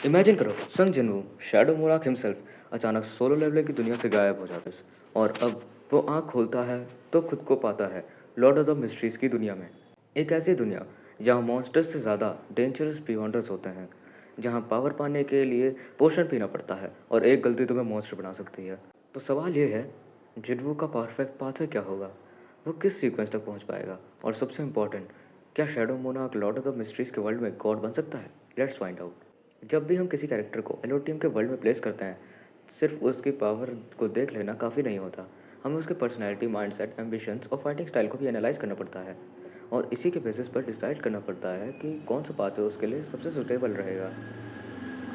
Imagine करो संग जिनवू shadow मोनाक himself अचानक सोलो लेवलिंग की दुनिया से गायब हो जाता है और अब वो आँख खोलता है तो खुद को पाता है लॉर्ड ऑफ द मिस्ट्रीज की दुनिया में। एक ऐसी दुनिया जहाँ मॉन्स्टर्स से ज़्यादा डेंजरस बियॉन्डर्स होते हैं, जहाँ पावर पाने के लिए पोशन पीना पड़ता है और एक गलती तुम्हें मॉन्स्टर बना सकती है। तो सवाल ये है, जिनवू का परफेक्ट पाथवे क्या होगा? वो किस सीक्वेंस तक पहुँच पाएगा? और सबसे इम्पोर्टेंट, क्या shadow monarch Lord of the mysteries के वर्ल्ड में गॉड बन सकता है? Let's find out. जब भी हम किसी कैरेक्टर को एलोटियम के वर्ल्ड में प्लेस करते हैं, सिर्फ उसकी पावर को देख लेना काफ़ी नहीं होता। हमें उसके पर्सनैलिटी, माइंडसेट, एम्बिशंस और फाइटिंग स्टाइल को भी एनालाइज करना पड़ता है और इसी के बेसिस पर डिसाइड करना पड़ता है कि कौन सा पाथवे उसके लिए सबसे सुटेबल रहेगा।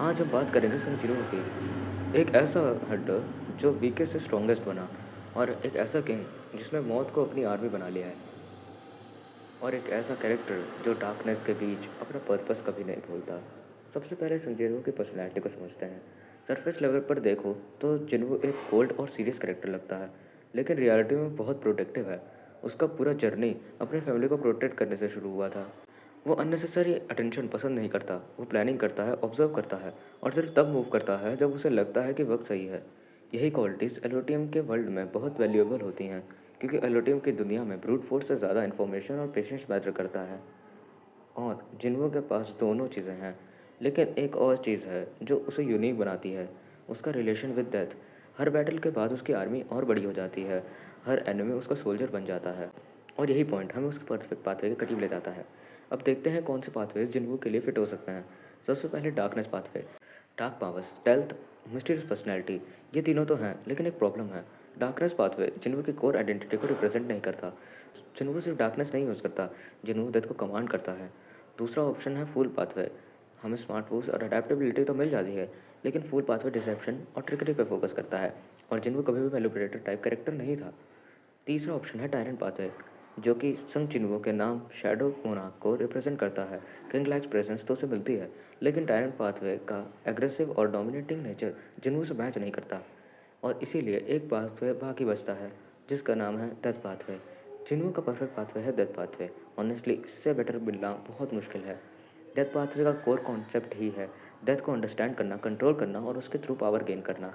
आज हम बात करेंगे संजीरो की, एक ऐसा हंटर जो वीकेस्ट से स्ट्रॉन्गेस्ट बना, और एक ऐसा किंग जिसने मौत को अपनी आर्मी बना लिया है, और एक ऐसा कैरेक्टर जो डार्कनेस के बीच अपना पर्पस कभी नहीं भूलता। सबसे पहले संजीवो की पर्सनैलिटी को समझते हैं। सरफेस लेवल पर देखो तो जिन्हो एक कोल्ड और सीरियस कैरेक्टर लगता है, लेकिन रियलिटी में बहुत प्रोटेक्टिव है। उसका पूरा जर्नी अपनी फैमिली को प्रोटेक्ट करने से शुरू हुआ था। वो अननेसेसरी अटेंशन पसंद नहीं करता, वो प्लानिंग करता है, ऑब्जर्व करता है और सिर्फ तब मूव करता है जब उसे लगता है कि वक्त सही है। यही क्वालिटीज़ एलोटियम के वर्ल्ड में बहुत वैल्यूएबल होती हैं, क्योंकि एलोटियम की दुनिया में ब्रूट फोर्स से ज़्यादा इन्फॉर्मेशन और पेशेंस मैटर करता है। और जिन्हों के पास दोनों चीज़ें हैं, लेकिन एक और चीज़ है जो उसे यूनिक बनाती है, उसका relation with death. Her battle के बाद उसकी आर्मी और बड़ी हो जाती है, हर एनिमी उसका सोल्जर बन जाता है, और यही पॉइंट हमें उसके परफेक्ट पाथवे के करीब ले जाता है। अब देखते हैं कौन से पाथवेज जिन्हों के लिए फिट हो सकते हैं। सबसे पहले darkness pathway. Dark powers, stealth, mysterious personality, ये तीनों तो हैं, लेकिन एक प्रॉब्लम है। डार्कनेस पाथवे जिन्हों की कोर आइडेंटिटी को रिप्रेजेंट नहीं करता। जिन्हों सिर्फ डार्कनेस नहीं यूज़ करता, जिन्हों डेथ को कमांड करता है। दूसरा ऑप्शन है फूल पाथवे। हमें स्मार्ट मूव्स और अडेप्टेबिलिटी तो मिल जाती है, लेकिन फूल पाथवे डिसेप्शन और ट्रिकरी पे फोकस करता है, और जिनको कभी भी मैनिपुलेटर टाइप कैरेक्टर नहीं था। तीसरा ऑप्शन है टायरेंट पाथवे, जो कि संग चिन्हुओं के नाम शैडो मोनार्क को रिप्रेजेंट करता है। किंग लाइक प्रेजेंस तो उसे मिलती है, लेकिन टायरेंट पाथवे का एग्रेसिव और डोमिनेटिंग नेचर जिन्हों से मैच नहीं करता, और इसीलिए एक पाथवे बाकी बचता है, जिसका नाम है डेथ पाथवे। जिन्हों का परफेक्ट पाथवे है डेथ पाथवे। ऑनेस्टली इससे बेटर मिलना बहुत मुश्किल है। डेथ पाथवे का कोर कॉन्सेप्ट ही है डेथ को अंडरस्टैंड करना, कंट्रोल करना और उसके थ्रू पावर गेन करना।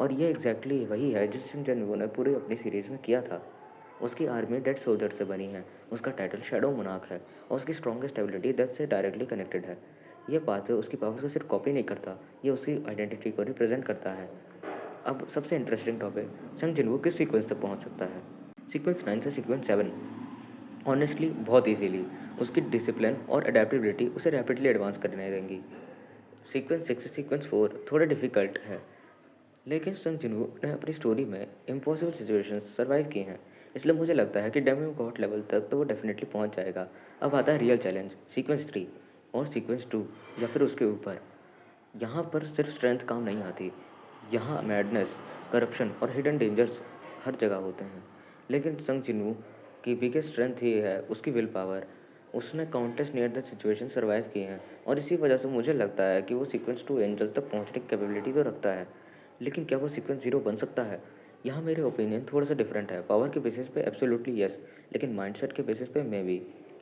और ये एग्जैक्टली वही है जिस जिन्हों ने पूरी अपनी सीरीज़ में किया था। उसकी आर्मी डेड सोल्जर से बनी है, उसका टाइटल शैडो मोनार्क है, और उसकी स्ट्रॉन्गेस्ट एबिलिटी डेथ से डायरेक्टली कनेक्टेड है। ये पाथवे उसकी पावर को सिर्फ कॉपी नहीं करता, ये उसकी आइडेंटिटी को रिप्रेजेंट करता है। अब सबसे इंटरेस्टिंग टॉपिक, संग जिन्हों किस सीक्वेंस तक पहुंच सकता है? सीक्वेंस 9 से सीक्वेंस 7। ऑनेस्टली बहुत इजीली उसकी डिसिप्लिन और अडेप्टेबिलिटी उसे रैपिडली एडवांस करने देंगी। सीक्वेंस 6 से सीक्वेंस 4 थोड़े डिफिकल्ट है, लेकिन संग जिन्हों ने अपनी स्टोरी में इम्पॉसिबल सिचुएशंस सर्वाइव की हैं, इसलिए मुझे लगता है कि डेमी गॉड लेवल तक तो वो डेफिनेटली पहुंच जाएगा। अब आता है रियल चैलेंज, सीक्वेंस 3 और सीक्वेंस 2 या फिर उसके ऊपर। यहाँ पर सिर्फ स्ट्रेंथ काम नहीं आती, यहाँ मैडनेस, करप्शन और हिडन डेंजर्स हर जगह होते हैं। लेकिन संग जिन्हों की बिगेस्ट स्ट्रेंथ ही है उसकी विल पावर। उसने countless near death situation survive किए हैं, और इसी वजह से मुझे लगता है कि वो सीक्वेंस 2 एंजल तक पहुँचने की कैपेबिलिटी तो रखता है। लेकिन क्या वो सीक्वेंस 0 बन सकता है? यहाँ मेरे ओपिनियन थोड़ा सा डिफरेंट है। पावर के बेसिस पे एब्सोल्युटली यस, लेकिन माइंडसेट के बेसिस पे मे बी।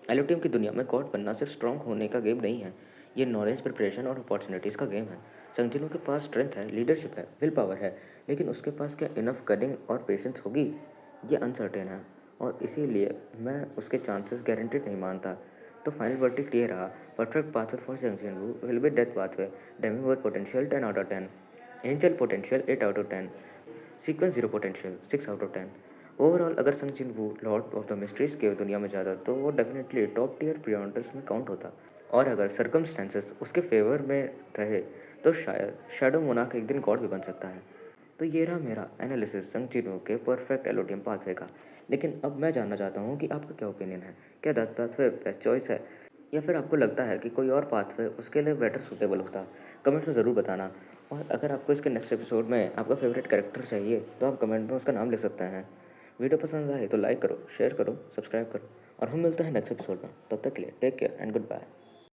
एलोटियम की दुनिया में गॉड बनना सिर्फ स्ट्रॉन्ग होने का गेम नहीं है, ये नॉलेज, प्रिपरेशन और अपॉर्चुनिटीज़ का गेम है। संजीवों के पास स्ट्रेंथ है, लीडरशिप है, विल पावर है, लेकिन उसके पास क्या इनफ कनिंग और पेशेंस होगी, ये अनसर्टेन है, और इसीलिए मैं उसके चांसेस गारंटेड नहीं मानता। तो फाइनल वर्डिक्ट ये रहा, perfect pathway for Sung Jinwoo will be death pathway. Demi potential 10 out of 10, angel potential 8 out of 10, sequence 0 potential 6 out of 10। Overall अगर Sung Jinwoo lord of the mysteries के दुनिया में जाता तो वो डेफिनेटली टॉप टियर प्रियॉन्डर्स में काउंट होता, और अगर सर्कमस्टेंसेस उसके फेवर में रहे तो शायद शैडो मोनार्क एक दिन गॉड भी बन सकता है। तो ये रहा मेरा एनालिसिस संग जिनवू के परफेक्ट एलोटियम पाथवे का। लेकिन अब मैं जानना चाहता हूँ कि आपका क्या ओपिनियन है, क्या दैट पाथवे बेस्ट चॉइस है, या फिर आपको लगता है कि कोई और पाथवे उसके लिए बेटर सूटेबल होता? कमेंट्स में ज़रूर बताना। और अगर आपको इसके नेक्स्ट एपिसोड में आपका फेवरेट कैरेक्टर चाहिए तो आप कमेंट में उसका नाम लिख सकते हैं। वीडियो पसंद आए तो लाइक करो, शेयर करो, सब्सक्राइब करो, और हम मिलते हैं नेक्स्ट एपिसोड में। तब तक के लिए take care and good bye.